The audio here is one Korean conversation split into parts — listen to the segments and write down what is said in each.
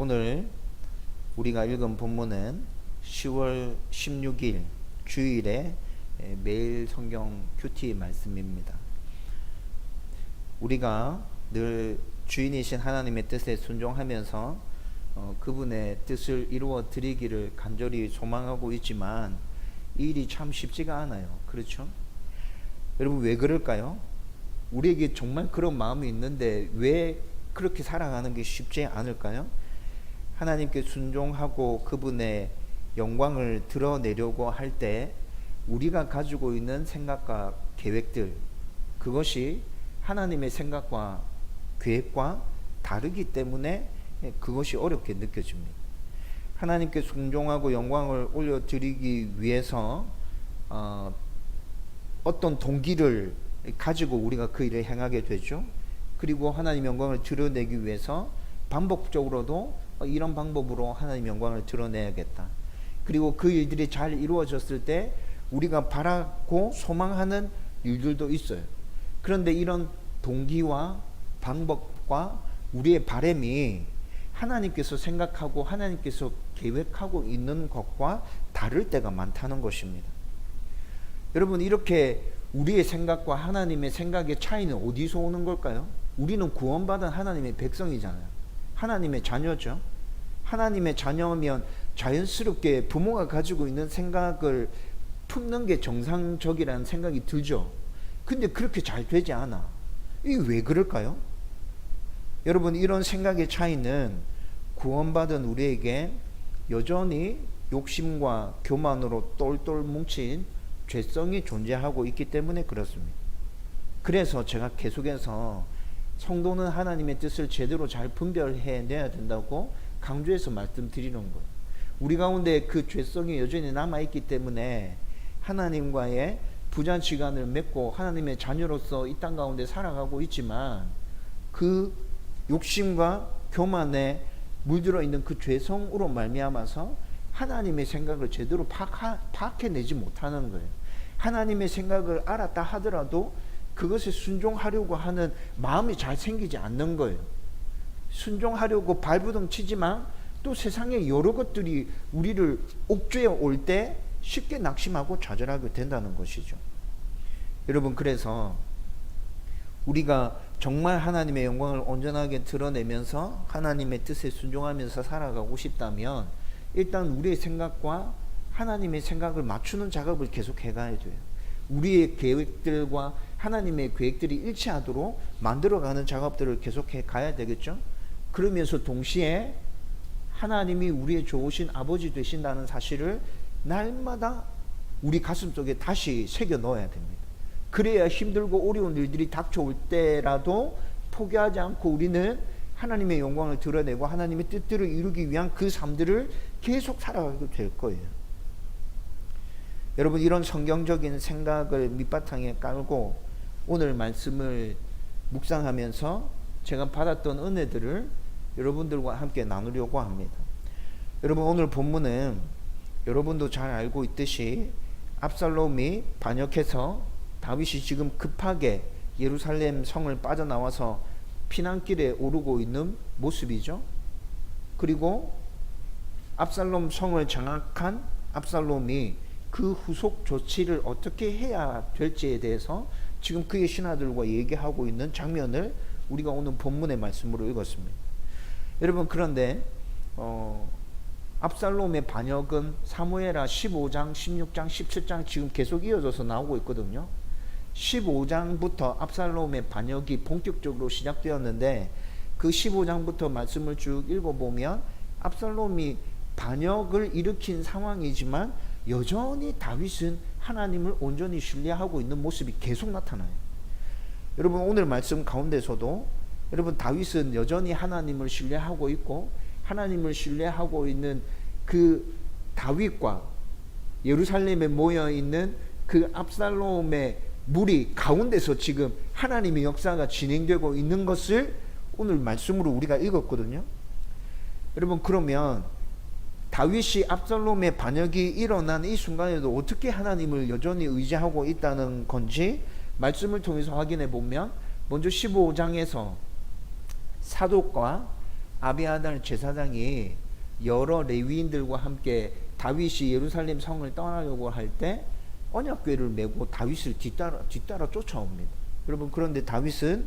오늘 우리가 읽은 본문은 10월 16일 주일에 매일 성경 큐티 말씀입니다. 우리가 늘 주인이신 하나님의 뜻에 순종하면서 그분의 뜻을 이루어 드리기를 간절히 소망하고 있지만 이 일이 참 쉽지가 않아요. 그렇죠? 여러분, 왜 그럴까요? 우리에게 정말 그런 마음이 있는데 왜 그렇게 살아가는 게 쉽지 않을까요? 하나님께 순종하고 그분의 영광을 드러내려고 할 때 우리가 가지고 있는 생각과 계획들, 그것이 하나님의 생각과 계획과 다르기 때문에 그것이 어렵게 느껴집니다. 하나님께 순종하고 영광을 올려드리기 위해서 어떤 동기를 가지고 우리가 그 일을 행하게 되죠. 그리고 하나님 영광을 드러내기 위해서 반복적으로도 이런 방법으로 하나님 영광을 드러내야겠다. 그리고 그 일들이 잘 이루어졌을 때 우리가 바라고 소망하는 일들도 있어요. 그런데 이런 동기와 방법과 우리의 바람이 하나님께서 생각하고 하나님께서 계획하고 있는 것과 다를 때가 많다는 것입니다. 여러분, 이렇게 우리의 생각과 하나님의 생각의 차이는 어디서 오는 걸까요? 우리는 구원받은 하나님의 백성이잖아요. 하나님의 자녀죠. 하나님의 자녀면 자연스럽게 부모가 가지고 있는 생각을 품는 게 정상적이라는 생각이 들죠. 근데 그렇게 잘 되지 않아. 이게 왜 그럴까요? 여러분, 이런 생각의 차이는 구원받은 우리에게 여전히 욕심과 교만으로 똘똘 뭉친 죄성이 존재하고 있기 때문에 그렇습니다. 그래서 제가 계속해서 성도는 하나님의 뜻을 제대로 잘 분별해내야 된다고 강조해서 말씀드리는 거예요. 우리 가운데 그 죄성이 여전히 남아있기 때문에 하나님과의 부자지간을 맺고 하나님의 자녀로서 이 땅 가운데 살아가고 있지만 그 욕심과 교만에 물들어 있는 그 죄성으로 말미암아서 하나님의 생각을 제대로 파악해내지 못하는 거예요. 하나님의 생각을 알았다 하더라도 그것에 순종하려고 하는 마음이 잘 생기지 않는 거예요. 순종하려고 발부둥 치지만 또 세상에 여러 것들이 우리를 옥죄어 올 때 쉽게 낙심하고 좌절하게 된다는 것이죠. 여러분, 그래서 우리가 정말 하나님의 영광을 온전하게 드러내면서 하나님의 뜻에 순종하면서 살아가고 싶다면 일단 우리의 생각과 하나님의 생각을 맞추는 작업을 계속 해가야 돼요. 우리의 계획들과 하나님의 계획들이 일치하도록 만들어가는 작업들을 계속해 가야 되겠죠. 그러면서 동시에 하나님이 우리의 좋으신 아버지 되신다는 사실을 날마다 우리 가슴속에 다시 새겨 넣어야 됩니다. 그래야 힘들고 어려운 일들이 닥쳐올 때라도 포기하지 않고 우리는 하나님의 영광을 드러내고 하나님의 뜻들을 이루기 위한 그 삶들을 계속 살아가게 될 거예요. 여러분, 이런 성경적인 생각을 밑바탕에 깔고 오늘 말씀을 묵상하면서 제가 받았던 은혜들을 여러분들과 함께 나누려고 합니다. 여러분, 오늘 본문은 여러분도 잘 알고 있듯이 압살롬이 반역해서 다윗이 지금 급하게 예루살렘 성을 빠져나와서 피난길에 오르고 있는 모습이죠. 그리고 압살롬 성을 장악한 압살롬이 그 후속 조치를 어떻게 해야 될지에 대해서 지금 그의 신하들과 얘기하고 있는 장면을 우리가 오늘 본문의 말씀으로 읽었습니다. 여러분, 그런데 압살롬의 반역은 사무엘하 15장, 16장, 17장 지금 계속 이어져서 나오고 있거든요. 15장부터 압살롬의 반역이 본격적으로 시작되었는데 그 15장부터 말씀을 쭉 읽어보면 압살롬이 반역을 일으킨 상황이지만 여전히 다윗은 하나님을 온전히 신뢰하고 있는 모습이 계속 나타나요. 여러분, 오늘 말씀 가운데서도 여러분, 다윗은 여전히 하나님을 신뢰하고 있고 하나님을 신뢰하고 있는 그 다윗과 예루살렘에 모여있는 그 압살롬의 무리 가운데서 지금 하나님의 역사가 진행되고 있는 것을 오늘 말씀으로 우리가 읽었거든요. 여러분, 그러면 다윗이 압살롬의 반역이 일어난 이 순간에도 어떻게 하나님을 여전히 의지하고 있다는 건지 말씀을 통해서 확인해 보면 먼저 15장에서 사독과 아비아달 제사장이 여러 레위인들과 함께 다윗이 예루살렘 성을 떠나려고 할 때 언약궤를 메고 다윗을 뒤따라 쫓아옵니다. 여러분, 그런데 다윗은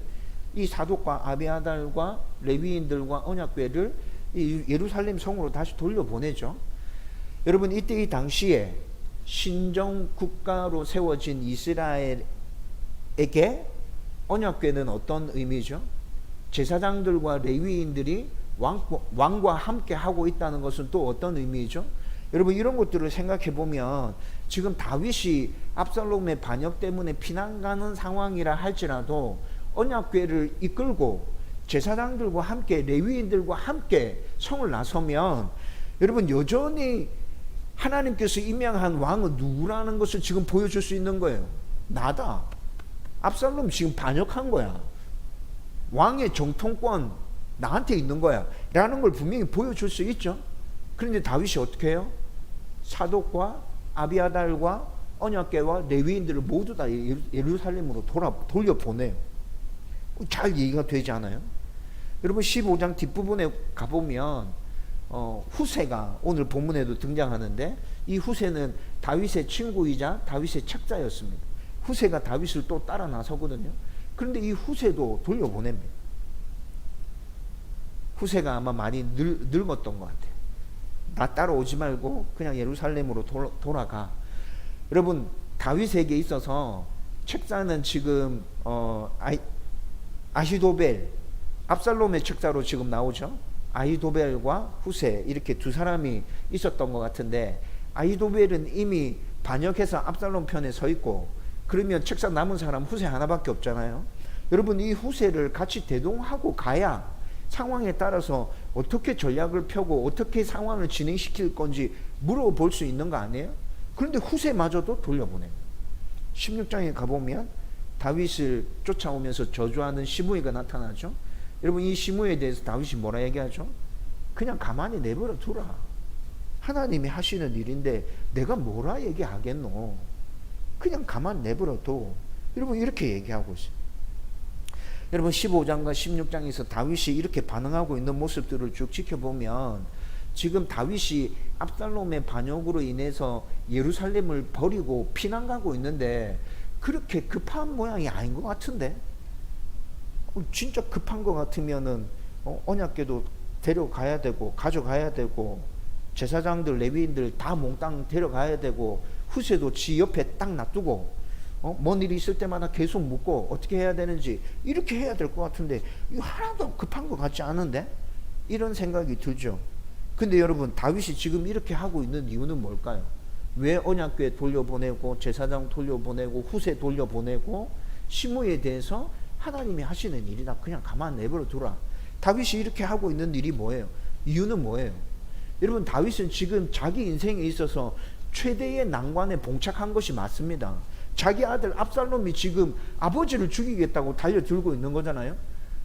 이 사독과 아비아달과 레위인들과 언약궤를 이 예루살렘 성으로 다시 돌려보내죠. 여러분, 이때 이 당시에 신정 국가로 세워진 이스라엘에게 언약궤는 어떤 의미죠? 제사장들과 레위인들이 왕과 함께 하고 있다는 것은 또 어떤 의미죠? 여러분, 이런 것들을 생각해 보면 지금 다윗이 압살롬의 반역 때문에 피난 가는 상황이라 할지라도 언약궤를 이끌고 제사장들과 함께 레위인들과 함께 성을 나서면 여러분, 여전히 하나님께서 임명한 왕은 누구라는 것을 지금 보여줄 수 있는 거예요. 나다. 압살롬 지금 반역한 거야. 왕의 정통권 나한테 있는 거야 라는 걸 분명히 보여줄 수 있죠. 그런데 다윗이 어떻게 해요? 사독과 아비아달과 언약궤와 레위인들을 모두 다 예루살렘으로 돌려보내요. 잘 이해가 되지 않아요? 여러분, 15장 뒷부분에 가보면 후세가 오늘 본문에도 등장하는데, 이 후세는 다윗의 친구이자 다윗의 책자였습니다. 후세가 다윗을 또 따라 나서거든요. 그런데 이 후세도 돌려보냅니다. 후세가 아마 많이 늙었던 것 같아요. 나 따라오지 말고 그냥 예루살렘으로 돌아가. 여러분, 다윗에게 있어서 책자는 지금 아히도벨, 압살롬의 책자로 지금 나오죠. 아히도벨과 후세, 이렇게 두 사람이 있었던 것 같은데, 아히도벨은 이미 반역해서 압살롬 편에 서 있고, 그러면 책사 남은 사람 후세 하나밖에 없잖아요. 여러분, 이 후세를 같이 대동하고 가야 상황에 따라서 어떻게 전략을 펴고 어떻게 상황을 진행시킬 건지 물어볼 수 있는 거 아니에요? 그런데 후세마저도 돌려보내요. 16장에 가보면 다윗을 쫓아오면서 저주하는 시므이가 나타나죠. 여러분, 이 시므이에 대해서 다윗이 뭐라 얘기하죠? 그냥 가만히 내버려 두라. 하나님이 하시는 일인데 내가 뭐라 얘기하겠노? 그냥 가만히 내버려 둬. 여러분, 이렇게 얘기하고 있어요. 여러분, 15장과 16장에서 다윗이 이렇게 반응하고 있는 모습들을 쭉 지켜보면 지금 다윗이 압살롬의 반역으로 인해서 예루살렘을 버리고 피난 가고 있는데 그렇게 급한 모양이 아닌 것 같은데, 진짜 급한 것 같으면은 언약궤도 데려가야 되고 가져가야 되고 제사장들 레위인들 다 몽땅 데려가야 되고 후세도 지 옆에 딱 놔두고 뭔 일이 있을 때마다 계속 묻고 어떻게 해야 되는지 이렇게 해야 될 것 같은데 이거 하나도 급한 것 같지 않은데? 이런 생각이 들죠. 근데 여러분, 다윗이 지금 이렇게 하고 있는 이유는 뭘까요? 왜 언약궤 돌려보내고 제사장 돌려보내고 후세 돌려보내고 시므에 대해서 하나님이 하시는 일이다 그냥 가만 내버려 두라. 다윗이 이렇게 하고 있는 일이 뭐예요? 이유는 뭐예요? 여러분, 다윗은 지금 자기 인생에 있어서 최대의 난관에 봉착한 것이 맞습니다. 자기 아들 압살롬이 지금 아버지를 죽이겠다고 달려들고 있는 거잖아요.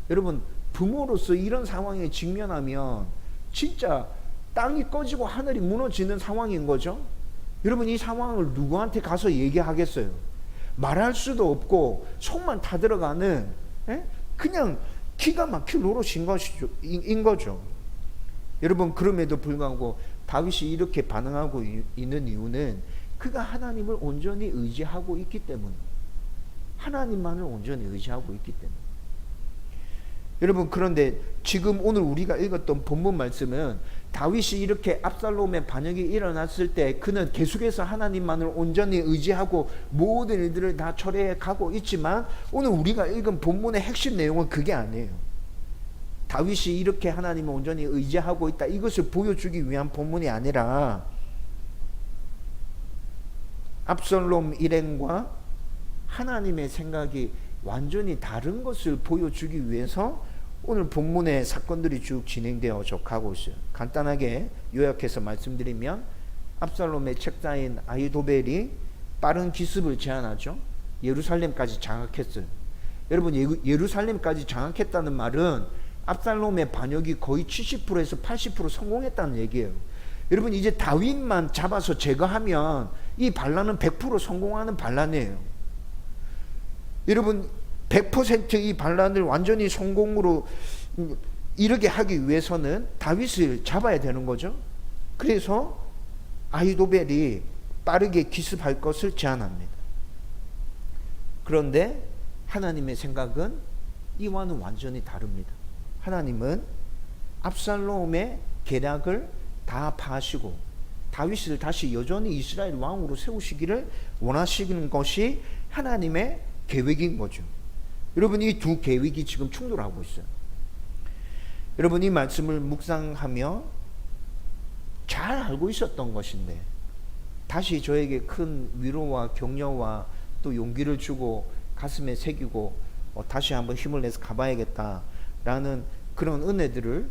여러분, 부모로서 이런 상황에 직면하면 진짜 땅이 꺼지고 하늘이 무너지는 상황인 거죠. 여러분, 이 상황을 누구한테 가서 얘기하겠어요? 말할 수도 없고 속만 타들어가는 그냥 기가 막힐 노릇인 거죠. 여러분, 그럼에도 불구하고 다윗이 이렇게 반응하고 있는 이유는 그가 하나님을 온전히 의지하고 있기 때문, 하나님만을 온전히 의지하고 있기 때문. 여러분, 그런데 지금 오늘 우리가 읽었던 본문 말씀은 다윗이 이렇게 압살롬의 반역이 일어났을 때 그는 계속해서 하나님만을 온전히 의지하고 모든 일들을 다 처리해 가고 있지만, 오늘 우리가 읽은 본문의 핵심 내용은 그게 아니에요. 다윗이 이렇게 하나님을 온전히 의지하고 있다, 이것을 보여주기 위한 본문이 아니라 압살롬 일행과 하나님의 생각이 완전히 다른 것을 보여주기 위해서 오늘 본문의 사건들이 쭉 진행되어 가고 있어요. 간단하게 요약해서 말씀드리면 압살롬의 책자인 아히도벨이 빠른 기습을 제안하죠. 예루살렘까지 장악했어요. 여러분, 예루살렘까지 장악했다는 말은 압살롬의 반역이 거의 70%에서 80% 성공했다는 얘기예요. 여러분, 이제 다윗만 잡아서 제거하면 이 반란은 100% 성공하는 반란이에요. 여러분, 100% 이 반란을 완전히 성공으로 이렇게 하기 위해서는 다윗을 잡아야 되는 거죠. 그래서 아히도벨이 빠르게 기습할 것을 제안합니다. 그런데 하나님의 생각은 이와는 완전히 다릅니다. 하나님은 압살롬의 계략을 다 파하시고 다윗을 다시 여전히 이스라엘 왕으로 세우시기를 원하시는 것이 하나님의 계획인 거죠. 여러분, 이 두 계획이 지금 충돌하고 있어요. 여러분, 이 말씀을 묵상하며 잘 알고 있었던 것인데 다시 저에게 큰 위로와 격려와 또 용기를 주고 가슴에 새기고 다시 한번 힘을 내서 가봐야겠다라는 그런 은혜들을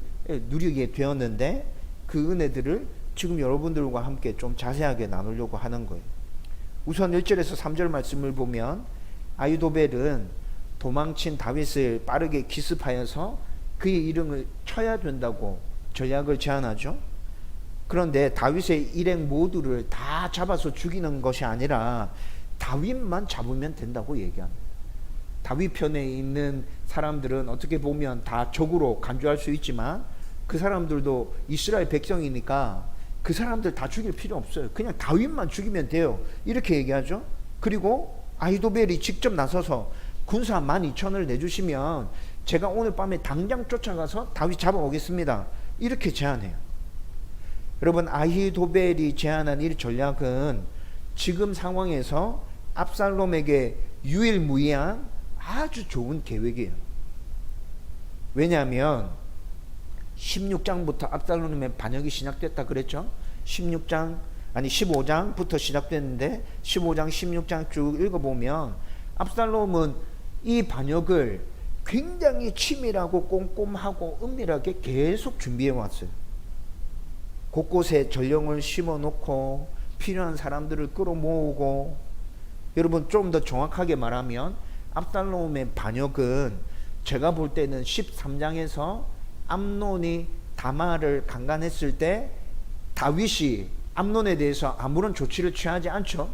누리게 되었는데, 그 은혜들을 지금 여러분들과 함께 좀 자세하게 나누려고 하는 거예요. 우선 1절에서 3절 말씀을 보면 아히도벨은 도망친 다윗을 빠르게 기습하여서 그의 이름을 쳐야 된다고 전략을 제안하죠. 그런데 다윗의 일행 모두를 다 잡아서 죽이는 것이 아니라 다윗만 잡으면 된다고 얘기합니다. 다윗 편에 있는 사람들은 어떻게 보면 다 적으로 간주할 수 있지만 그 사람들도 이스라엘 백성이니까 그 사람들 다 죽일 필요 없어요. 그냥 다윗만 죽이면 돼요. 이렇게 얘기하죠. 그리고 아히도벨이 직접 나서서 군사 12,000을 내주시면 제가 오늘 밤에 당장 쫓아가서 다윗 잡아오겠습니다. 이렇게 제안해요. 여러분, 아히도벨이 제안한 이 전략은 지금 상황에서 압살롬에게 유일무이한 아주 좋은 계획이에요. 왜냐하면 16장부터 압살롬의 반역이 시작됐다 그랬죠. 15장부터 시작됐는데 15장, 16장 쭉 읽어보면 압살롬은 이 반역을 굉장히 치밀하고 꼼꼼하고 은밀하게 계속 준비해 왔어요. 곳곳에 전령을 심어놓고 필요한 사람들을 끌어모으고, 여러분 좀 더 정확하게 말하면 압살롬의 반역은 제가 볼 때는 13장에서 암논이 다말을 강간했을 때 다윗이 암논에 대해서 아무런 조치를 취하지 않죠.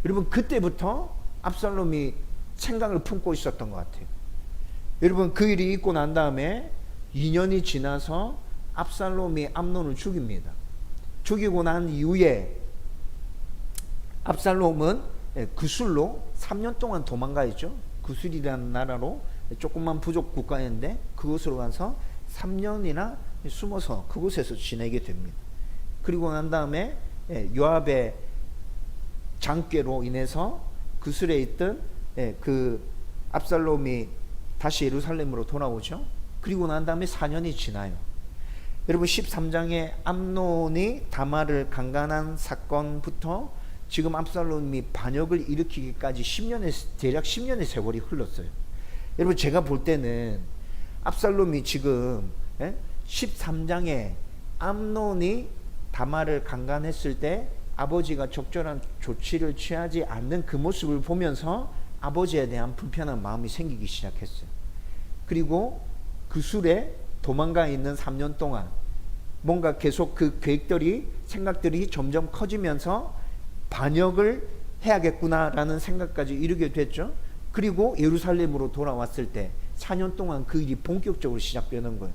여러분, 그때부터 압살롬이 생각을 품고 있었던 것 같아요. 여러분, 그 일이 있고 난 다음에 2년이 지나서 압살롬이 암논을 죽입니다. 죽이고 난 이후에 압살롬은 구술로 3년 동안 도망가 있죠. 구술이라는 나라로 조그만 부족 국가였는데 그곳으로 가서 3년이나 숨어서 그곳에서 지내게 됩니다. 그리고 난 다음에 요압의 장꾀로 인해서 구술에 있던 그 압살롬이 다시 예루살렘으로 돌아오죠. 그리고 난 다음에 4년이 지나요. 여러분, 13장에 암논이 다말을 강간한 사건부터 지금 압살롬이 반역을 일으키기까지 대략 10년의 세월이 흘렀어요. 여러분, 제가 볼 때는 압살롬이 지금 13장에 암논이 다말을 강간했을 때 아버지가 적절한 조치를 취하지 않는 그 모습을 보면서 아버지에 대한 불편한 마음이 생기기 시작했어요. 그리고 그 술에 도망가 있는 3년 동안 뭔가 계속 그 계획들이, 생각들이 점점 커지면서 반역을 해야겠구나라는 생각까지 이르게 됐죠. 그리고 예루살렘으로 돌아왔을 때 4년 동안 그 일이 본격적으로 시작되는 거예요.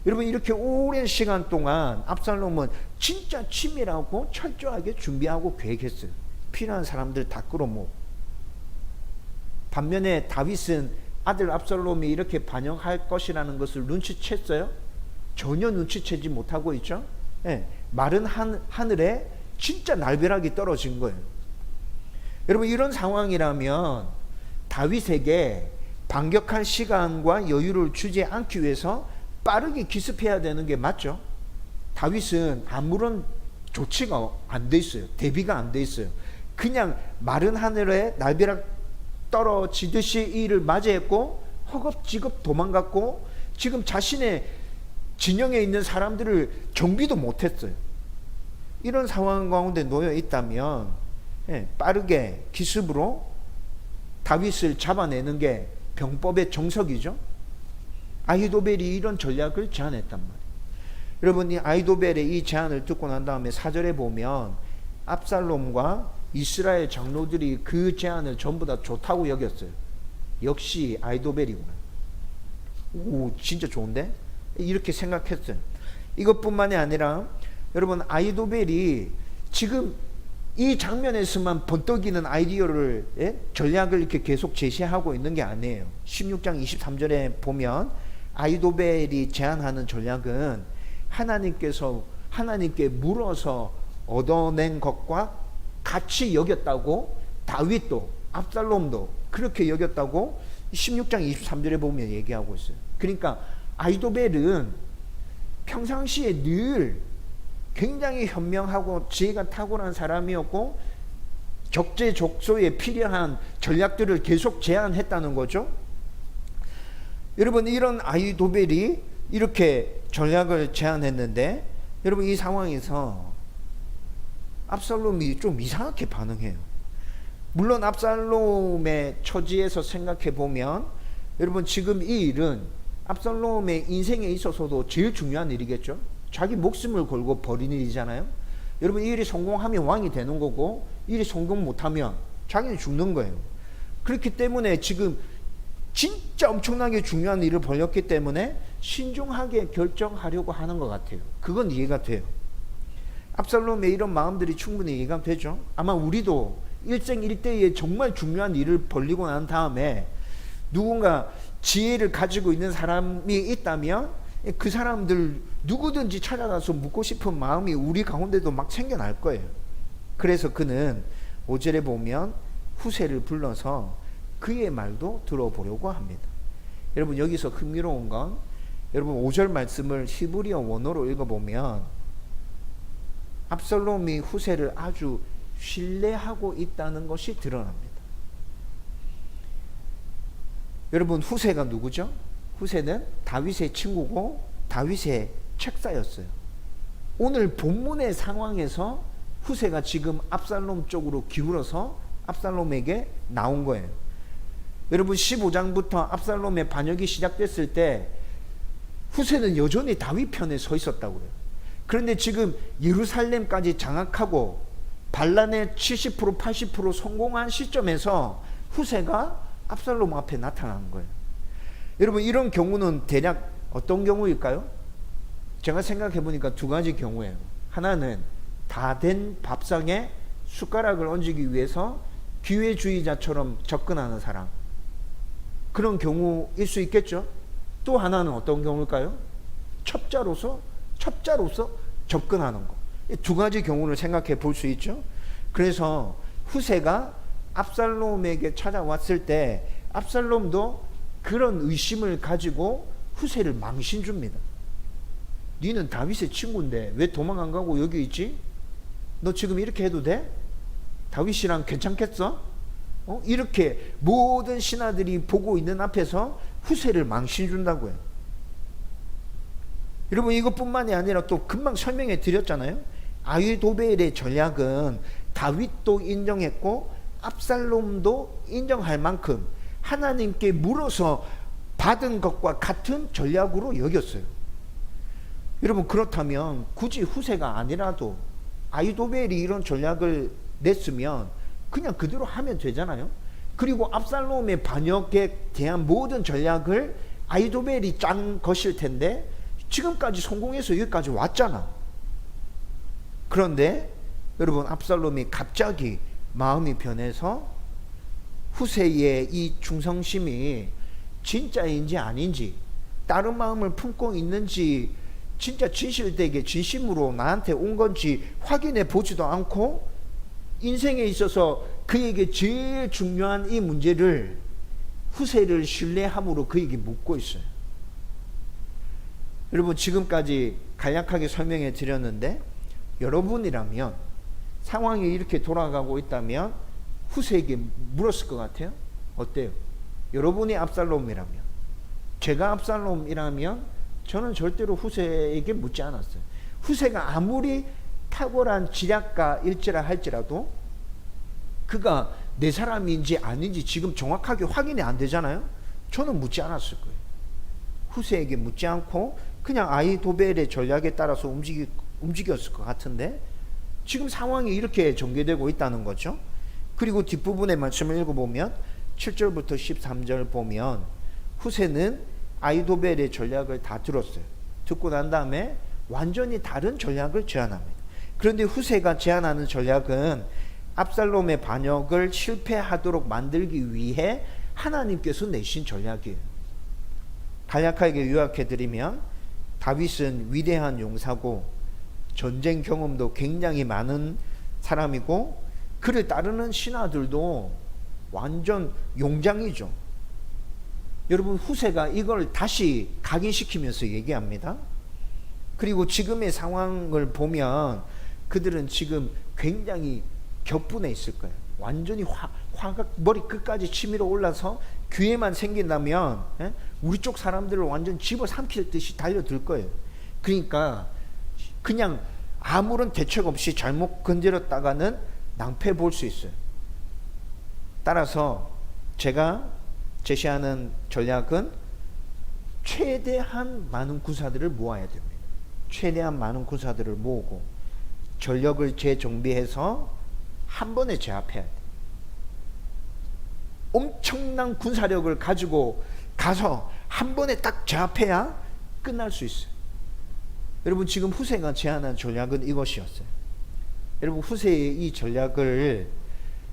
여러분, 이렇게 오랜 시간 동안 압살롬은 진짜 치밀하고 철저하게 준비하고 계획했어요. 필요한 사람들 다 끌어모으고. 반면에 다윗은 아들 압살롬이 이렇게 반역할 것이라는 것을 눈치챘어요? 전혀 눈치채지 못하고 있죠. 마른 하늘에 진짜 날벼락이 떨어진 거예요. 여러분, 이런 상황이라면 다윗에게 반격할 시간과 여유를 주지 않기 위해서 빠르게 기습해야 되는 게 맞죠. 다윗은 아무런 조치가 안 돼 있어요. 대비가 안 돼 있어요. 그냥 마른 하늘에 날벼락 떨어지듯이 이 일을 맞이했고 허겁지겁 도망갔고, 지금 자신의 진영에 있는 사람들을 정비도 못했어요. 이런 상황 가운데 놓여 있다면 빠르게 기습으로 다윗을 잡아내는 게 병법의 정석이죠. 아히도벨이 이런 전략을 제안했단 말이에요. 여러분, 이 아히도벨의 이 제안을 듣고 난 다음에 4절에 보면 압살롬과 이스라엘 장로들이 그 제안을 전부 다 좋다고 여겼어요. 역시 아히도벨이구나. 오, 진짜 좋은데? 이렇게 생각했어요. 이것뿐만이 아니라 여러분 아이도벨이 지금 이 장면에서만 번뜩이는 아이디어를 전략을 이렇게 계속 제시하고 있는 게 아니에요. 16장 23절에 보면 아이도벨이 제안하는 전략은 하나님께 물어서 얻어낸 것과 같이 여겼다고 다윗도 압살롬도 그렇게 여겼다고 16장 23절에 보면 얘기하고 있어요. 그러니까 아이도벨은 평상시에 늘 굉장히 현명하고 지혜가 탁월한 사람이었고 적재적소에 필요한 전략들을 계속 제안했다는 거죠. 여러분 이런 아이도벨이 이렇게 전략을 제안했는데 여러분 이 상황에서 압살롬이 좀 이상하게 반응해요. 물론 압살롬의 처지에서 생각해 보면 여러분 지금 이 일은 압살롬의 인생에 있어서도 제일 중요한 일이겠죠. 자기 목숨을 걸고 벌인 일이잖아요. 여러분 이 일이 성공하면 왕이 되는 거고 이 일이 성공 못하면 자기는 죽는 거예요. 그렇기 때문에 지금 진짜 엄청나게 중요한 일을 벌였기 때문에 신중하게 결정하려고 하는 것 같아요. 그건 이해가 돼요. 압살롬의 이런 마음들이 충분히 이해가 되죠. 아마 우리도 일생일대에 정말 중요한 일을 벌리고 난 다음에 누군가 지혜를 가지고 있는 사람이 있다면 그 사람들 누구든지 찾아가서 묻고 싶은 마음이 우리 가운데도 막 생겨날 거예요. 그래서 그는 5절에 보면 후세를 불러서 그의 말도 들어보려고 합니다. 여러분 여기서 흥미로운 건 여러분 5절 말씀을 히브리어 원어로 읽어보면 압살롬이 후세를 아주 신뢰하고 있다는 것이 드러납니다. 여러분 후세가 누구죠? 후세는 다윗의 친구고 다윗의 책사였어요. 오늘 본문의 상황에서 후세가 지금 압살롬 쪽으로 기울어서 압살롬에게 나온 거예요. 여러분 15장부터 압살롬의 반역이 시작됐을 때 후세는 여전히 다윗 편에 서 있었다고요. 그런데 지금 예루살렘까지 장악하고 반란의 70% 80% 성공한 시점에서 후세가 압살롬 앞에 나타나는 거예요. 여러분 이런 경우는 대략 어떤 경우일까요? 제가 생각해 보니까 두 가지 경우예요. 하나는 다 된 밥상에 숟가락을 얹기 위해서 기회주의자처럼 접근하는 사람, 그런 경우일 수 있겠죠. 또 하나는 어떤 경우일까요? 첩자로서 접근하는 거. 두 가지 경우를 생각해 볼 수 있죠. 그래서 후세가 압살롬에게 찾아왔을 때 압살롬도 그런 의심을 가지고 후세를 망신 줍니다. 니는 다윗의 친구인데 왜 도망 안 가고 여기 있지? 너 지금 이렇게 해도 돼? 다윗이랑 괜찮겠어? 이렇게 모든 신하들이 보고 있는 앞에서 후세를 망신 준다고요. 여러분 이것뿐만이 아니라 또 금방 설명해 드렸잖아요. 아히도벨의 전략은 다윗도 인정했고 압살롬도 인정할 만큼 하나님께 물어서 받은 것과 같은 전략으로 여겼어요. 여러분 그렇다면 굳이 후세가 아니라도 아히도벨이 이런 전략을 냈으면 그냥 그대로 하면 되잖아요. 그리고 압살롬의 반역에 대한 모든 전략을 아히도벨이 짠 것일 텐데 지금까지 성공해서 여기까지 왔잖아. 그런데 여러분 압살롬이 갑자기 마음이 변해서 후세의 이 충성심이 진짜인지 아닌지, 다른 마음을 품고 있는지, 진짜 진실되게 진심으로 나한테 온 건지 확인해 보지도 않고 인생에 있어서 그에게 제일 중요한 이 문제를 후세를 신뢰함으로 그에게 묻고 있어요. 여러분 지금까지 간략하게 설명해 드렸는데 여러분이라면 상황이 이렇게 돌아가고 있다면 후세에게 물었을 것 같아요? 어때요? 여러분이 압살롬이라면, 제가 압살롬이라면 저는 절대로 후세에게 묻지 않았어요. 후세가 아무리 탁월한 지략가일지라 할지라도 그가 내 사람인지 아닌지 지금 정확하게 확인이 안 되잖아요. 저는 묻지 않았을 거예요. 후세에게 묻지 않고 그냥 아히도벨의 전략에 따라서 움직였을 것 같은데 지금 상황이 이렇게 전개되고 있다는 거죠. 그리고 뒷부분의 말씀을 읽어보면 7절부터 13절 보면 후세는 아히도벨의 전략을 다 들었어요. 듣고 난 다음에 완전히 다른 전략을 제안합니다. 그런데 후세가 제안하는 전략은 압살롬의 반역을 실패하도록 만들기 위해 하나님께서 내신 전략이에요. 간략하게 요약해드리면 다윗은 위대한 용사고 전쟁 경험도 굉장히 많은 사람이고 그를 따르는 신하들도 완전 용장이죠. 여러분 후세가 이걸 다시 각인시키면서 얘기합니다. 그리고 지금의 상황을 보면 그들은 지금 굉장히 격분해 있을 거예요. 완전히 화가 머리 끝까지 치밀어 올라서 기회만 생긴다면 우리 쪽 사람들을 완전 집어삼킬 듯이 달려들 거예요. 그러니까 그냥 아무런 대책 없이 잘못 건드렸다가는 낭패 볼 수 있어요. 따라서 제가 제시하는 전략은 최대한 많은 군사들을 모아야 됩니다. 최대한 많은 군사들을 모으고 전력을 재정비해서 한 번에 제압해야 돼요. 엄청난 군사력을 가지고 가서 한 번에 딱 제압해야 끝날 수 있어요. 여러분 지금 후세가 제안한 전략은 이것이었어요. 여러분 후세의 이 전략을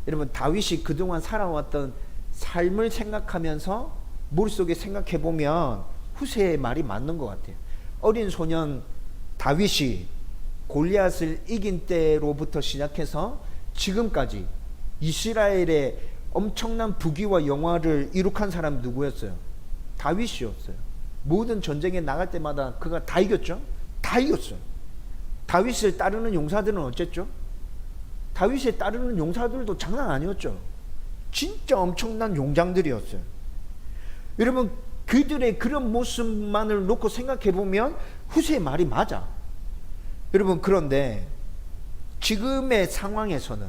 여러분 다윗이 그동안 살아왔던 삶을 생각하면서 머릿속에 생각해보면 후세의 말이 맞는 것 같아요. 어린 소년 다윗이 골리앗을 이긴 때로부터 시작해서 지금까지 이스라엘의 엄청난 부귀와 영화를 이룩한 사람 누구였어요? 다윗이었어요. 모든 전쟁에 나갈 때마다 그가 다 이겼죠? 다 이겼어요. 다윗을 따르는 용사들은 어쨌죠? 다윗을 따르는 용사들도 장난 아니었죠. 진짜 엄청난 용장들이었어요. 여러분 그들의 그런 모습만을 놓고 생각해보면 후세의 말이 맞아. 여러분 그런데 지금의 상황에서는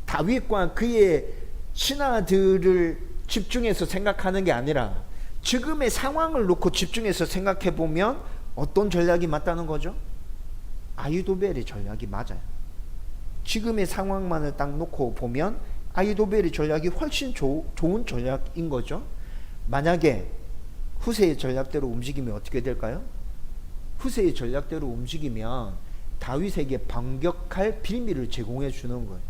다윗과 그의 신하들을 집중해서 생각하는 게 아니라 지금의 상황을 놓고 집중해서 생각해보면 어떤 전략이 맞다는 거죠? 아히도벨의 전략이 맞아요. 지금의 상황만을 딱 놓고 보면 아히도벨의 전략이 훨씬 좋은 전략인 거죠. 만약에 후세의 전략대로 움직이면 어떻게 될까요? 후세의 전략대로 움직이면 다윗에게 반격할 빌미를 제공해 주는 거예요.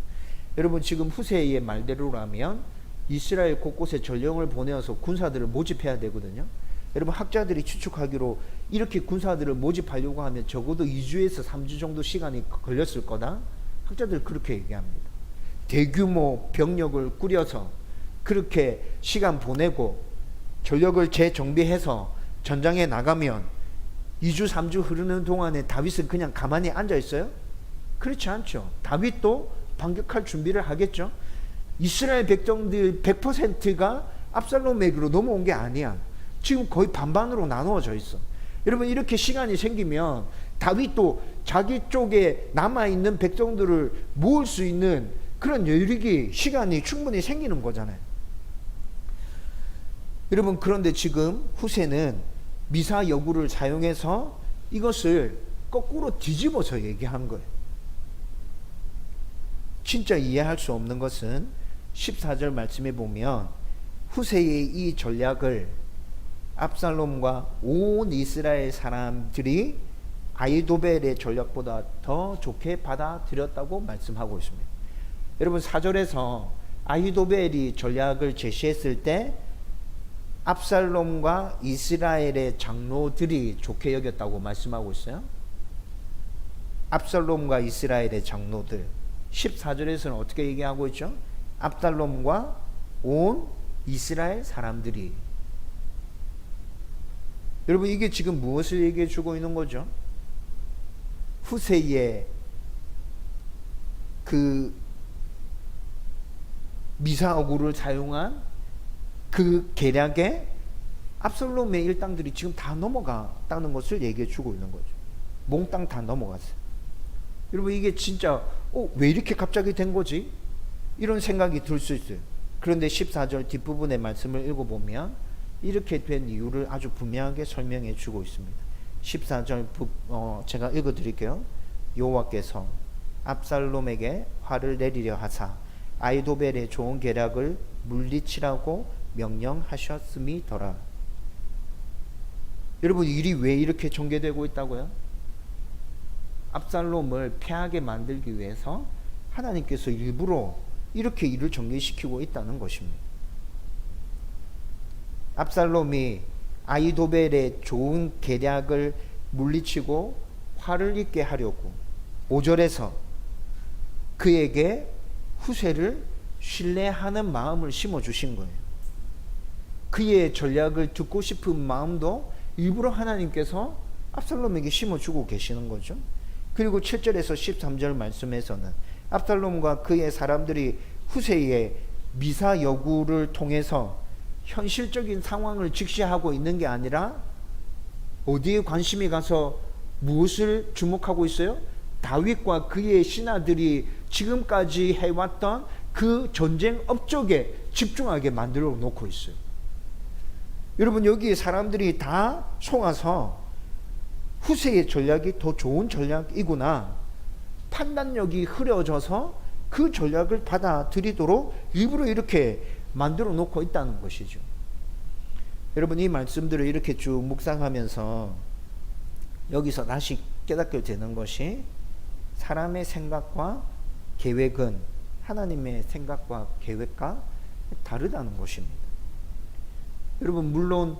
여러분 지금 후세의 말대로라면 이스라엘 곳곳에 전령을 보내어서 군사들을 모집해야 되거든요. 여러분 학자들이 추측하기로 이렇게 군사들을 모집하려고 하면 적어도 2주에서 3주 정도 시간이 걸렸을 거다. 학자들 그렇게 얘기합니다. 대규모 병력을 꾸려서 그렇게 시간 보내고 전력을 재정비해서 전장에 나가면 2주 3주 흐르는 동안에 다윗은 그냥 가만히 앉아 있어요? 그렇지 않죠. 다윗도 반격할 준비를 하겠죠. 이스라엘 백성들 100%가 압살롬에게로 넘어온 게 아니야. 지금 거의 반반으로 나누어져 있어. 여러분 이렇게 시간이 생기면 다윗도 자기 쪽에 남아있는 백성들을 모을 수 있는 그런 여력이 시간이 충분히 생기는 거잖아요. 여러분 그런데 지금 후세는 미사 여구를 사용해서 이것을 거꾸로 뒤집어서 얘기한 거예요. 진짜 이해할 수 없는 것은 14절 말씀에 보면 후세의 이 전략을 압살롬과 온 이스라엘 사람들이 아히도벨의 전략보다 더 좋게 받아들였다고 말씀하고 있습니다. 여러분 4절에서 아히도벨이 전략을 제시했을 때 압살롬과 이스라엘의 장로들이 좋게 여겼다고 말씀하고 있어요. 압살롬과 이스라엘의 장로들 14절에서는 어떻게 얘기하고 있죠? 압살롬과 온 이스라엘 사람들이. 여러분 이게 지금 무엇을 얘기해 주고 있는 거죠? 후세의 그 미사어구를 사용한 그 계략에 압살롬의 일당들이 지금 다 넘어갔다는 것을 얘기해 주고 있는 거죠. 몽땅 다 넘어갔어요. 여러분 이게 진짜 왜 이렇게 갑자기 된 거지? 이런 생각이 들 수 있어요. 그런데 14절 뒷부분의 말씀을 읽어보면 이렇게 된 이유를 아주 분명하게 설명해 주고 있습니다. 14절 제가 읽어드릴게요. 여호와께서 압살롬에게 화를 내리려 하사 아히도벨의 좋은 계략을 물리치라고 명령하셨음이더라. 여러분, 일이 왜 이렇게 전개되고 있다고요? 압살롬을 패하게 만들기 위해서 하나님께서 일부러 이렇게 일을 전개시키고 있다는 것입니다. 압살롬이 아히도벨의 좋은 계략을 물리치고 화를 있게 하려고 5절에서 그에게 후세를 신뢰하는 마음을 심어주신 거예요. 그의 전략을 듣고 싶은 마음도 일부러 하나님께서 압살롬에게 심어주고 계시는 거죠. 그리고 7절에서 13절 말씀에서는 압살롬과 그의 사람들이 후세의 미사 여구를 통해서 현실적인 상황을 직시하고 있는 게 아니라 어디에 관심이 가서 무엇을 주목하고 있어요? 다윗과 그의 신하들이 지금까지 해왔던 그 전쟁 업적에 집중하게 만들어 놓고 있어요. 여러분, 여기 사람들이 다 속아서 후세의 전략이 더 좋은 전략이구나, 판단력이 흐려져서 그 전략을 받아들이도록 일부러 이렇게 만들어 놓고 있다는 것이죠. 여러분, 이 말씀들을 이렇게 쭉 묵상하면서 여기서 다시 깨닫게 되는 것이, 사람의 생각과 계획은 하나님의 생각과 계획과 다르다는 것입니다. 여러분, 물론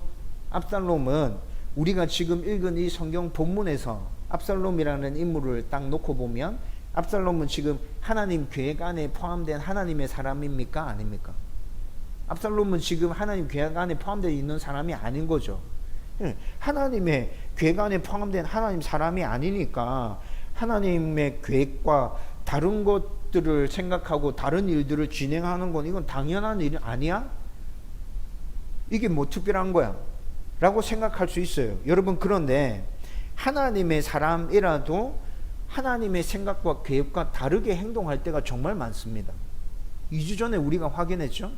압살롬은 우리가 지금 읽은 이 성경 본문에서 압살롬이라는 인물을 딱 놓고 보면 압살롬은 지금 하나님 계획 안에 포함된 하나님의 사람입니까? 아닙니까? 압살롬은 지금 하나님 계획 안에 포함되어 있는 사람이 아닌 거죠. 하나님의 계획 안에 포함된 하나님 사람이 아니니까 하나님의 계획과 다른 것들을 생각하고 다른 일들을 진행하는 건 이건 당연한 일 아니야? 이게 뭐 특별한 거야? 라고 생각할 수 있어요. 여러분, 그런데 하나님의 사람이라도 하나님의 생각과 계획과 다르게 행동할 때가 정말 많습니다. 2주 전에 우리가 확인했죠.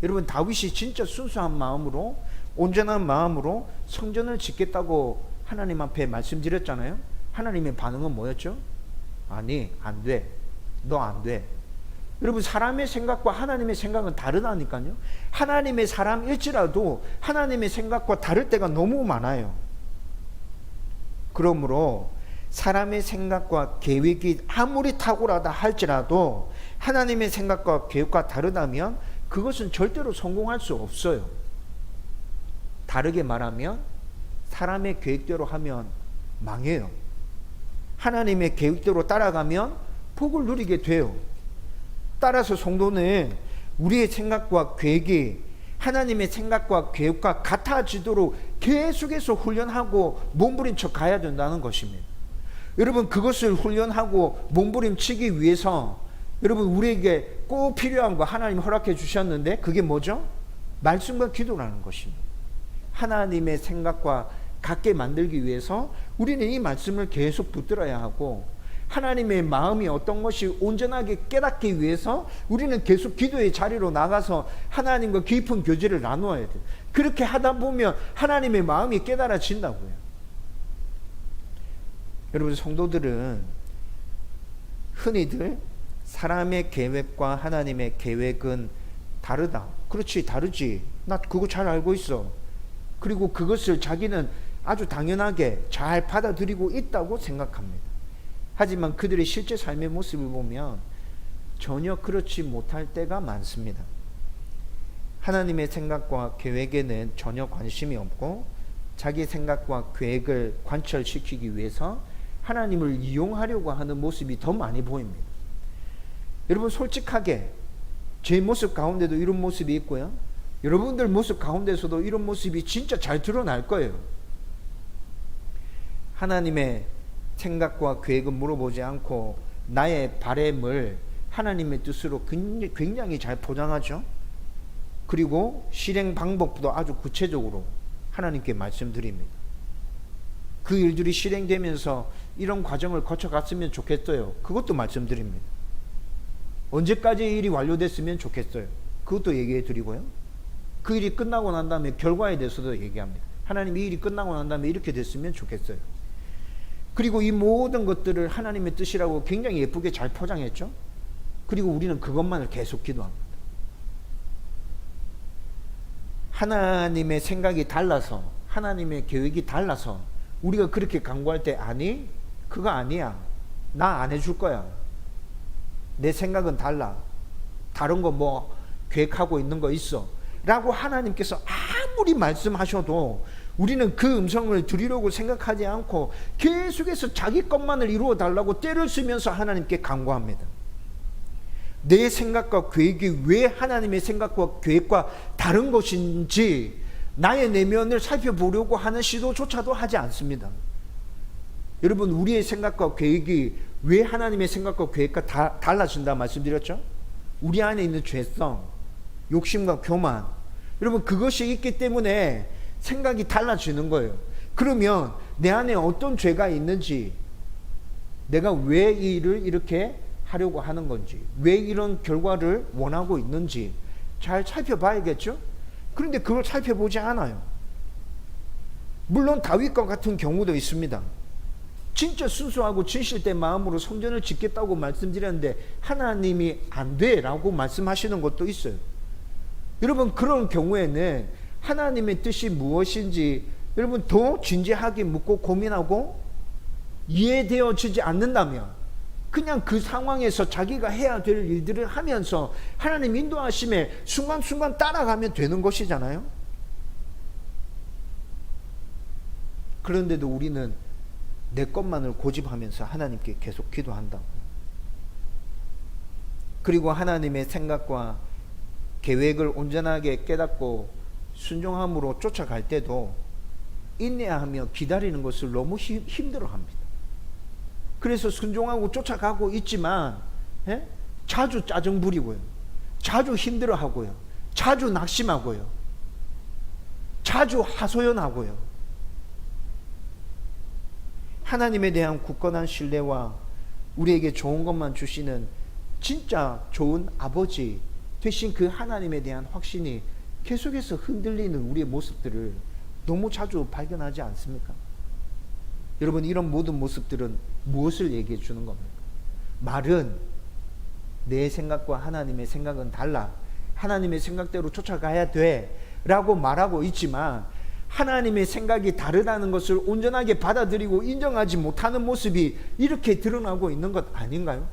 여러분, 다윗이 진짜 순수한 마음으로, 온전한 마음으로 성전을 짓겠다고 하나님 앞에 말씀드렸잖아요. 하나님의 반응은 뭐였죠? 아니, 안 돼. 너 안 돼. 여러분, 사람의 생각과 하나님의 생각은 다르다니까요. 하나님의 사람일지라도 하나님의 생각과 다를 때가 너무 많아요. 그러므로 사람의 생각과 계획이 아무리 탁월하다 할지라도 하나님의 생각과 계획과 다르다면 그것은 절대로 성공할 수 없어요. 다르게 말하면 사람의 계획대로 하면 망해요. 하나님의 계획대로 따라가면 복을 누리게 돼요. 따라서 성도는 우리의 생각과 계획이 하나님의 생각과 계획과 같아지도록 계속해서 훈련하고 몸부림쳐 가야 된다는 것입니다. 여러분, 그것을 훈련하고 몸부림치기 위해서 여러분, 우리에게 꼭 필요한 거 하나님 허락해 주셨는데 그게 뭐죠? 말씀과 기도라는 것입니다. 하나님의 생각과 같게 만들기 위해서 우리는 이 말씀을 계속 붙들어야 하고, 하나님의 마음이 어떤 것이 온전하게 깨닫기 위해서 우리는 계속 기도의 자리로 나가서 하나님과 깊은 교제를 나누어야 돼요. 그렇게 하다 보면 하나님의 마음이 깨달아진다고요. 여러분, 성도들은 흔히들 사람의 계획과 하나님의 계획은 다르다. 그렇지, 다르지. 나 그거 잘 알고 있어. 그리고 그것을 자기는 아주 당연하게 잘 받아들이고 있다고 생각합니다. 하지만 그들의 실제 삶의 모습을 보면 전혀 그렇지 못할 때가 많습니다. 하나님의 생각과 계획에는 전혀 관심이 없고 자기 생각과 계획을 관철시키기 위해서 하나님을 이용하려고 하는 모습이 더 많이 보입니다. 여러분, 솔직하게 제 모습 가운데도 이런 모습이 있고요, 여러분들 모습 가운데서도 이런 모습이 진짜 잘 드러날 거예요. 하나님의 생각과 계획은 물어보지 않고 나의 바램을 하나님의 뜻으로 굉장히 잘 포장하죠. 그리고 실행 방법도 아주 구체적으로 하나님께 말씀드립니다. 그 일들이 실행되면서 이런 과정을 거쳐갔으면 좋겠어요. 그것도 말씀드립니다. 언제까지 일이 완료됐으면 좋겠어요. 그것도 얘기해 드리고요. 그 일이 끝나고 난 다음에 결과에 대해서도 얘기합니다. 하나님, 이 일이 끝나고 난 다음에 이렇게 됐으면 좋겠어요. 그리고 이 모든 것들을 하나님의 뜻이라고 굉장히 예쁘게 잘 포장했죠. 그리고 우리는 그것만을 계속 기도합니다. 하나님의 생각이 달라서 하나님의 계획이 달라서 우리가 그렇게 간구할 때 아니 그거 아니야, 나 안 해줄 거야, 내 생각은 달라, 다른 거 뭐 계획하고 있는 거 있어 라고 하나님께서 아무리 말씀하셔도 우리는 그 음성을 들으려고 생각하지 않고 계속해서 자기 것만을 이루어 달라고 때를 쓰면서 하나님께 간구합니다. 내 생각과 계획이 왜 하나님의 생각과 계획과 다른 것인지 나의 내면을 살펴보려고 하는 시도조차도 하지 않습니다. 여러분, 우리의 생각과 계획이 왜 하나님의 생각과 계획과 달라진다 말씀드렸죠? 우리 안에 있는 죄성, 욕심과 교만, 여러분 그것이 있기 때문에 생각이 달라지는 거예요. 그러면 내 안에 어떤 죄가 있는지, 내가 왜 이 일을 이렇게 하려고 하는 건지, 왜 이런 결과를 원하고 있는지 잘 살펴봐야겠죠? 그런데 그걸 살펴보지 않아요. 물론 다윗과 같은 경우도 있습니다. 진짜 순수하고 진실된 마음으로 성전을 짓겠다고 말씀드렸는데 하나님이 안 돼 라고 말씀하시는 것도 있어요. 여러분, 그런 경우에는 하나님의 뜻이 무엇인지 여러분 더 진지하게 묻고 고민하고 이해되어지지 않는다면 그냥 그 상황에서 자기가 해야 될 일들을 하면서 하나님 인도하심에 순간순간 따라가면 되는 것이잖아요. 그런데도 우리는 내 것만을 고집하면서 하나님께 계속 기도한다. 그리고 하나님의 생각과 계획을 온전하게 깨닫고 순종함으로 쫓아갈 때도 인내하며 기다리는 것을 너무 힘들어합니다. 그래서 순종하고 쫓아가고 있지만 자주 짜증 부리고요, 자주 힘들어하고요, 자주 낙심하고요, 자주 하소연하고요. 하나님에 대한 굳건한 신뢰와 우리에게 좋은 것만 주시는 진짜 좋은 아버지 되신 그 하나님에 대한 확신이 계속해서 흔들리는 우리의 모습들을 너무 자주 발견하지 않습니까? 여러분, 이런 모든 모습들은 무엇을 얘기해 주는 겁니까? 말은 내 생각과 하나님의 생각은 달라, 하나님의 생각대로 쫓아가야 돼 라고 말하고 있지만 하나님의 생각이 다르다는 것을 온전하게 받아들이고 인정하지 못하는 모습이 이렇게 드러나고 있는 것 아닌가요?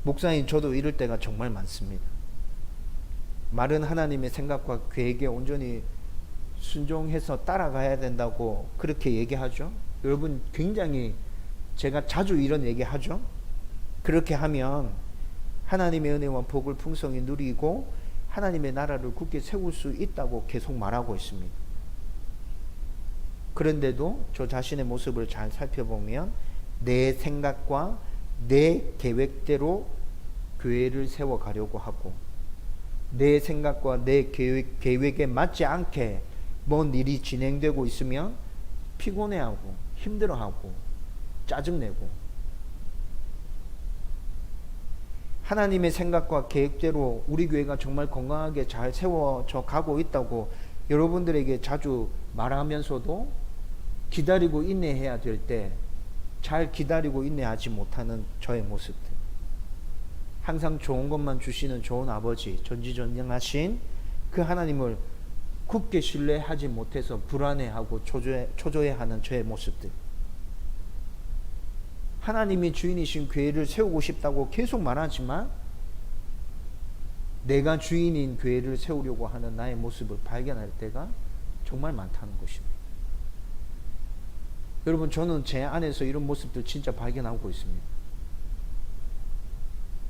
목사님, 저도 이럴 때가 정말 많습니다. 말은 하나님의 생각과 계획에 온전히 순종해서 따라가야 된다고 그렇게 얘기하죠. 여러분, 굉장히 제가 자주 이런 얘기하죠. 그렇게 하면 하나님의 은혜와 복을 풍성히 누리고 하나님의 나라를 굳게 세울 수 있다고 계속 말하고 있습니다. 그런데도 저 자신의 모습을 잘 살펴보면 내 생각과 내 계획대로 교회를 세워가려고 하고 내 생각과 내 계획에 맞지 않게 뭔 일이 진행되고 있으면 피곤해하고 힘들어하고 짜증내고, 하나님의 생각과 계획대로 우리 교회가 정말 건강하게 잘 세워져 가고 있다고 여러분들에게 자주 말하면서도 기다리고 인내해야 될 때 잘 기다리고 인내하지 못하는 저의 모습들, 항상 좋은 것만 주시는 좋은 아버지, 전지전능하신 그 하나님을 굳게 신뢰하지 못해서 불안해하고 초조해하는 저의 모습들, 하나님이 주인이신 교회를 세우고 싶다고 계속 말하지만 내가 주인인 교회를 세우려고 하는 나의 모습을 발견할 때가 정말 많다는 것입니다. 여러분, 저는 제 안에서 이런 모습들 진짜 발견하고 있습니다.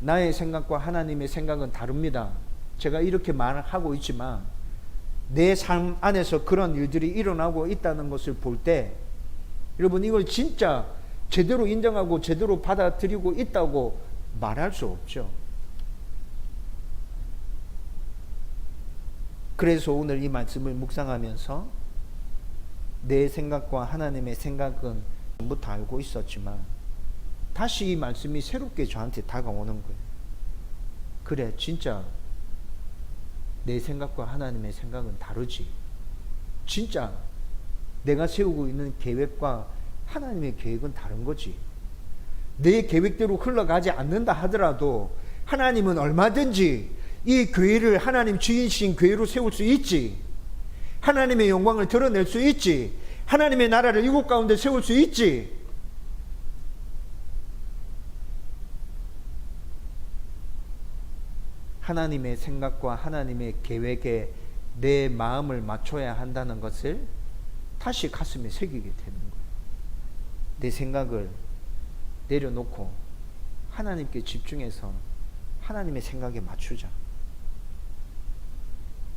나의 생각과 하나님의 생각은 다릅니다. 제가 이렇게 말하고 있지만 내 삶 안에서 그런 일들이 일어나고 있다는 것을 볼 때 여러분, 이걸 진짜 제대로 인정하고 제대로 받아들이고 있다고 말할 수 없죠. 그래서 오늘 이 말씀을 묵상하면서 내 생각과 하나님의 생각은 전부터 알고 있었지만 다시 이 말씀이 새롭게 저한테 다가오는 거예요. 그래, 진짜 내 생각과 하나님의 생각은 다르지. 진짜 내가 세우고 있는 계획과 하나님의 계획은 다른 거지. 내 계획대로 흘러가지 않는다 하더라도 하나님은 얼마든지 이 교회를 하나님 주인이신 교회로 세울 수 있지. 하나님의 영광을 드러낼 수 있지. 하나님의 나라를 이곳 가운데 세울 수 있지. 하나님의 생각과 하나님의 계획에 내 마음을 맞춰야 한다는 것을 다시 가슴에 새기게 되는 거예요. 내 생각을 내려놓고 하나님께 집중해서 하나님의 생각에 맞추자.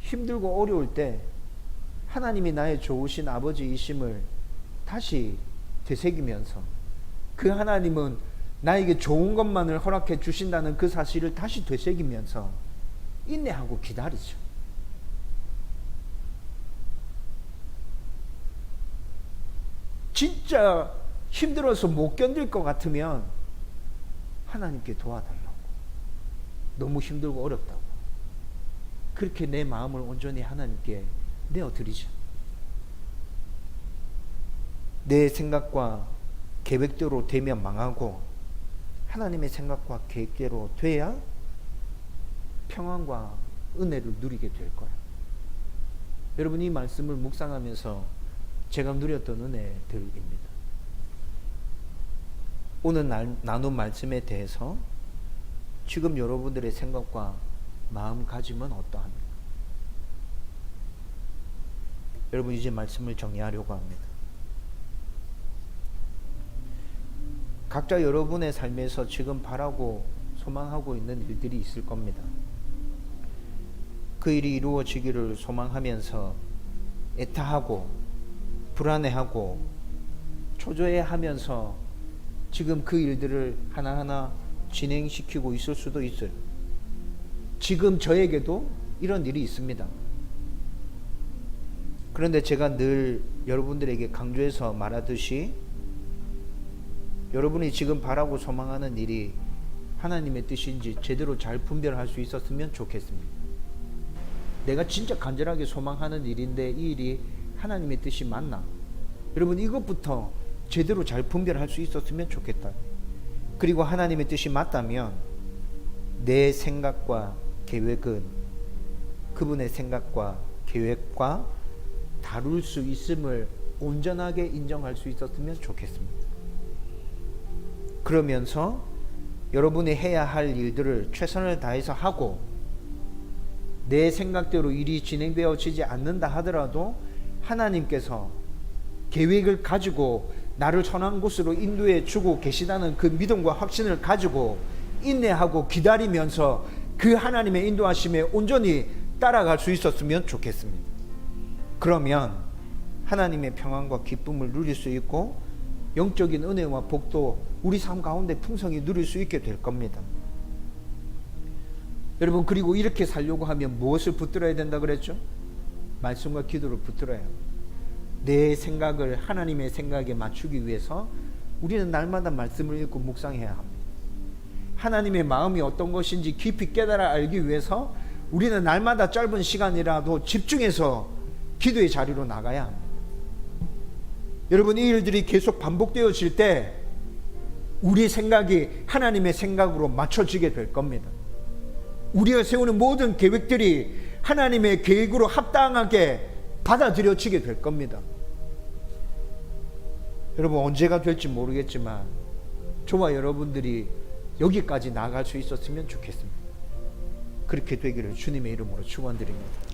힘들고 어려울 때 하나님이 나의 좋으신 아버지이심을 다시 되새기면서 그 하나님은 나에게 좋은 것만을 허락해 주신다는 그 사실을 다시 되새기면서 인내하고 기다리죠. 진짜 힘들어서 못 견딜 것 같으면 하나님께 도와달라고. 너무 힘들고 어렵다고. 그렇게 내 마음을 온전히 하나님께 내어드리죠. 내 생각과 계획대로 되면 망하고 하나님의 생각과 계획대로 돼야 평안과 은혜를 누리게 될 거예요. 여러분, 이 말씀을 묵상하면서 제가 누렸던 은혜들입니다. 오늘 나눈 말씀에 대해서 지금 여러분들의 생각과 마음가짐은 어떠합니까? 여러분, 이제 말씀을 정리하려고 합니다. 각자 여러분의 삶에서 지금 바라고 소망하고 있는 일들이 있을 겁니다. 그 일이 이루어지기를 소망하면서 애타하고 불안해하고 초조해하면서 지금 그 일들을 하나하나 진행시키고 있을 수도 있어요. 지금 저에게도 이런 일이 있습니다. 그런데 제가 늘 여러분들에게 강조해서 말하듯이 여러분이 지금 바라고 소망하는 일이 하나님의 뜻인지 제대로 잘 분별할 수 있었으면 좋겠습니다. 내가 진짜 간절하게 소망하는 일인데 이 일이 하나님의 뜻이 맞나? 여러분, 이것부터 제대로 잘 분별할 수 있었으면 좋겠다. 그리고 하나님의 뜻이 맞다면 내 생각과 계획은 그분의 생각과 계획과 다룰 수 있음을 온전하게 인정할 수 있었으면 좋겠습니다. 그러면서 여러분이 해야 할 일들을 최선을 다해서 하고 내 생각대로 일이 진행되어지지 않는다 하더라도 하나님께서 계획을 가지고 나를 선한 곳으로 인도해 주고 계시다는 그 믿음과 확신을 가지고 인내하고 기다리면서 그 하나님의 인도하심에 온전히 따라갈 수 있었으면 좋겠습니다. 그러면 하나님의 평안과 기쁨을 누릴 수 있고 영적인 은혜와 복도 우리 삶 가운데 풍성히 누릴 수 있게 될 겁니다. 여러분, 그리고 이렇게 살려고 하면 무엇을 붙들어야 된다 그랬죠? 말씀과 기도를 붙들어야 해요. 내 생각을 하나님의 생각에 맞추기 위해서 우리는 날마다 말씀을 읽고 묵상해야 합니다. 하나님의 마음이 어떤 것인지 깊이 깨달아 알기 위해서 우리는 날마다 짧은 시간이라도 집중해서 기도의 자리로 나가야 합니다. 여러분, 이 일들이 계속 반복되어질 때 우리의 생각이 하나님의 생각으로 맞춰지게 될 겁니다. 우리가 세우는 모든 계획들이 하나님의 계획으로 합당하게 받아들여지게 될 겁니다. 여러분, 언제가 될지 모르겠지만 저와 여러분들이 여기까지 나아갈 수 있었으면 좋겠습니다. 그렇게 되기를 주님의 이름으로 축원드립니다.